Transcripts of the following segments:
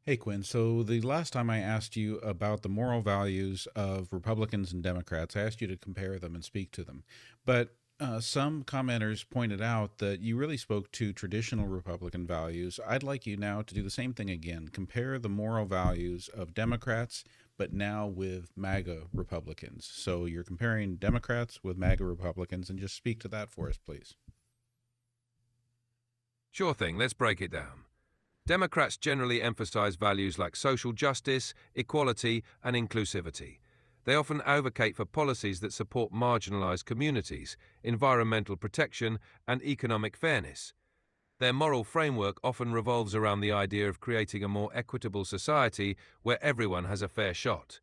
Hey, Quinn. So the last time I asked you about the moral values of Republicans and Democrats, I asked you to compare them and speak to them. But some commenters pointed out that you really spoke to traditional Republican values. I'd like you now to do the same thing again. Compare the moral values of Democrats, but now with MAGA Republicans. So you're comparing Democrats with MAGA Republicans, and just speak to that for us, please. Sure thing, let's break it down. Democrats generally emphasize values like social justice, equality, and inclusivity. They often advocate for policies that support marginalized communities, environmental protection, and economic fairness. Their moral framework often revolves around the idea of creating a more equitable society where everyone has a fair shot.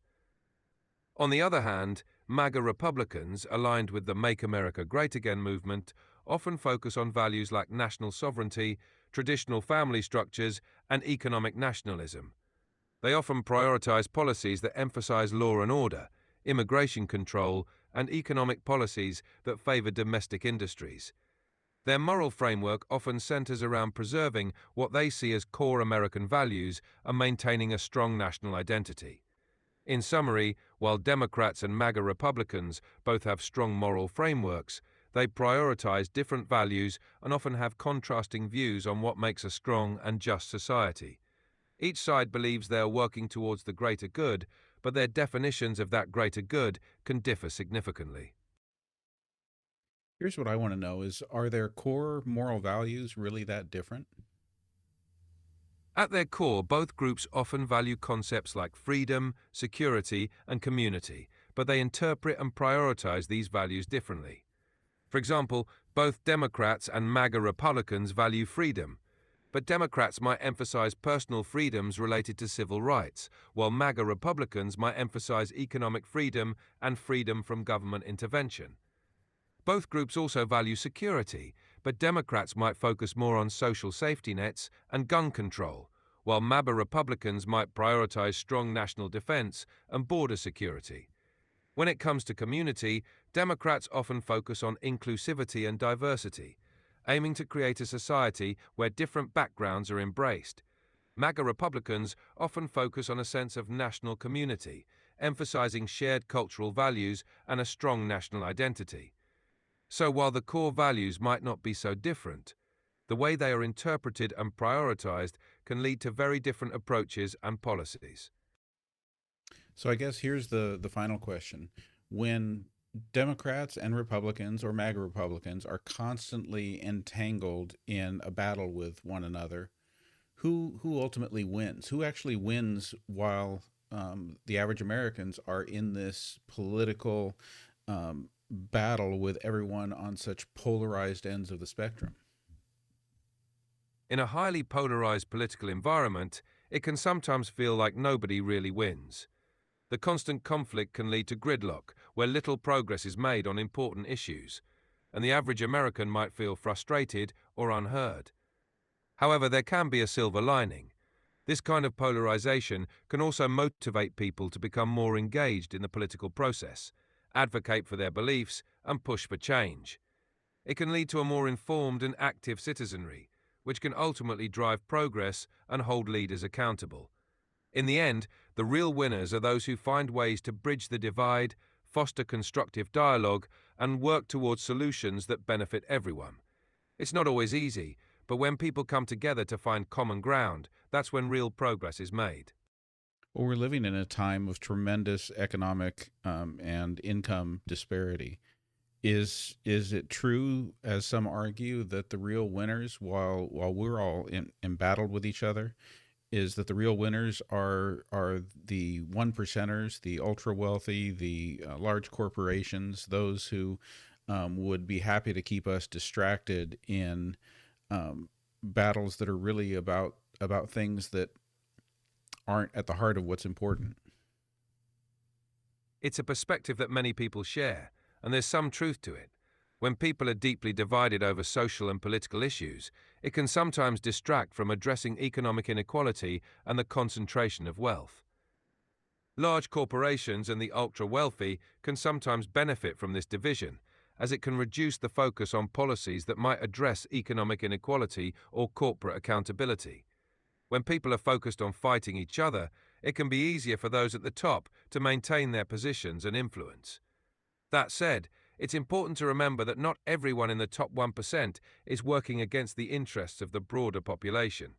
On the other hand, MAGA Republicans, aligned with the Make America Great Again movement, often focus on values like national sovereignty, traditional family structures, and economic nationalism. They often prioritize policies that emphasize law and order, immigration control, and economic policies that favor domestic industries. Their moral framework often centers around preserving what they see as core American values and maintaining a strong national identity. In summary, while Democrats and MAGA Republicans both have strong moral frameworks, they prioritize different values and often have contrasting views on what makes a strong and just society. Each side believes they are working towards the greater good, but their definitions of that greater good can differ significantly. Here's what I want to know is, are their core moral values really that different? At their core, both groups often value concepts like freedom, security, and community, but they interpret and prioritize these values differently. For example, both Democrats and MAGA Republicans value freedom, but Democrats might emphasize personal freedoms related to civil rights, while MAGA Republicans might emphasize economic freedom and freedom from government intervention. Both groups also value security, but Democrats might focus more on social safety nets and gun control, while MAGA Republicans might prioritize strong national defense and border security. When it comes to community, Democrats often focus on inclusivity and diversity, aiming to create a society where different backgrounds are embraced. MAGA Republicans often focus on a sense of national community, emphasizing shared cultural values and a strong national identity. So while the core values might not be so different, the way they are interpreted and prioritized can lead to very different approaches and policies. So I guess here's the final question. When Democrats and Republicans or MAGA Republicans are constantly entangled in a battle with one another, who ultimately wins? Who actually wins while the average Americans are in this political battle with everyone on such polarized ends of the spectrum? In a highly polarized political environment, it can sometimes feel like nobody really wins. The constant conflict can lead to gridlock, where little progress is made on important issues, and the average American might feel frustrated or unheard. However, there can be a silver lining. This kind of polarization can also motivate people to become more engaged in the political process, advocate for their beliefs, and push for change. It can lead to a more informed and active citizenry, which can ultimately drive progress and hold leaders accountable. In the end, the real winners are those who find ways to bridge the divide, foster constructive dialogue, and work towards solutions that benefit everyone. It's not always easy, but when people come together to find common ground, that's when real progress is made. Well, we're living in a time of tremendous economic and income disparity. Is it true, as some argue, that the real winners, while we're all embattled with each other, is that the real winners are the one percenters, the ultra wealthy, the large corporations, those who would be happy to keep us distracted in battles that are really about things that aren't at the heart of what's important. It's a perspective that many people share, and there's some truth to it. When people are deeply divided over social and political issues, it can sometimes distract from addressing economic inequality and the concentration of wealth. Large corporations and the ultra-wealthy can sometimes benefit from this division, as it can reduce the focus on policies that might address economic inequality or corporate accountability. When people are focused on fighting each other, it can be easier for those at the top to maintain their positions and influence. That said, it's important to remember that not everyone in the top 1% is working against the interests of the broader population.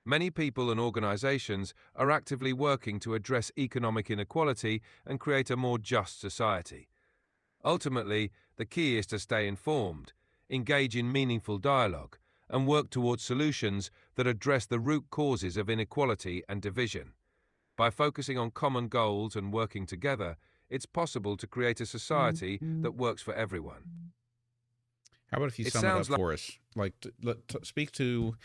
Many people and organizations are actively working to address economic inequality and create a more just society. Ultimately, the key is to stay informed, engage in meaningful dialogue, and work towards solutions that address the root causes of inequality and division. By focusing on common goals and working together, it's possible to create a society that works for everyone. How about if you It sum it up sounds like for us? Like, speak to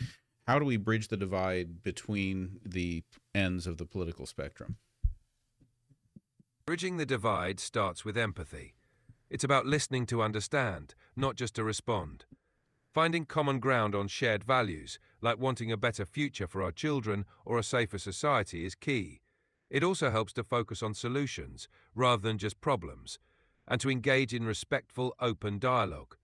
how do we bridge the divide between the ends of the political spectrum? bridging the divide starts with empathy. It's about listening to understand, not just to respond. Finding common ground on shared values, like wanting a better future for our children or a safer society, is key. It also helps to focus on solutions rather than just problems, and to engage in respectful, open dialogue.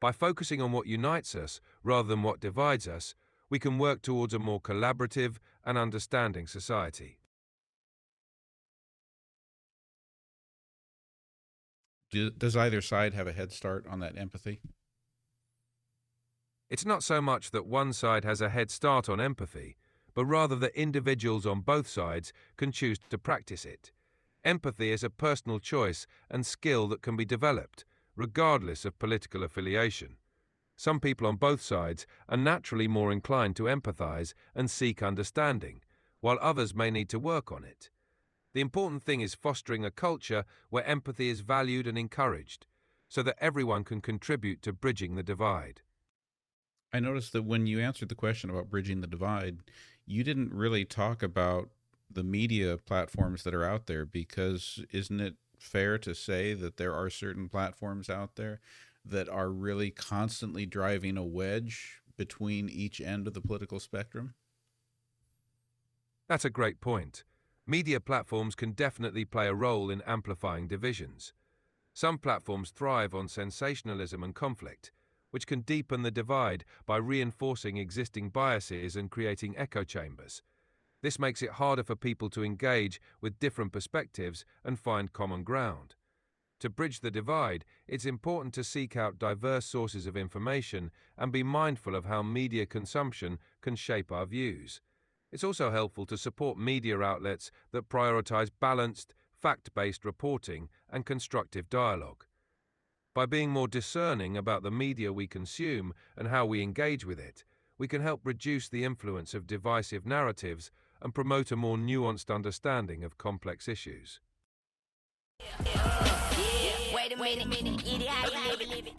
By focusing on what unites us rather than what divides us, we can work towards a more collaborative and understanding society. Does either side have a head start on that empathy? It's not so much that one side has a head start on empathy, but rather that individuals on both sides can choose to practice it. Empathy is a personal choice and skill that can be developed, regardless of political affiliation. Some people on both sides are naturally more inclined to empathize and seek understanding, while others may need to work on it. The important thing is fostering a culture where empathy is valued and encouraged, so that everyone can contribute to bridging the divide. I noticed that when you answered the question about bridging the divide, you didn't really talk about the media platforms that are out there, because isn't it fair to say that there are certain platforms out there that are really constantly driving a wedge between each end of the political spectrum? That's a great point. Media platforms can definitely play a role in amplifying divisions. Some platforms thrive on sensationalism and conflict, which can deepen the divide by reinforcing existing biases and creating echo chambers. This makes it harder for people to engage with different perspectives and find common ground. To bridge the divide, it's important to seek out diverse sources of information and be mindful of how media consumption can shape our views. It's also helpful to support media outlets that prioritize balanced, fact-based reporting and constructive dialogue. By being more discerning about the media we consume and how we engage with it, we can help reduce the influence of divisive narratives and promote a more nuanced understanding of complex issues. Wait a minute, idiot, how you living?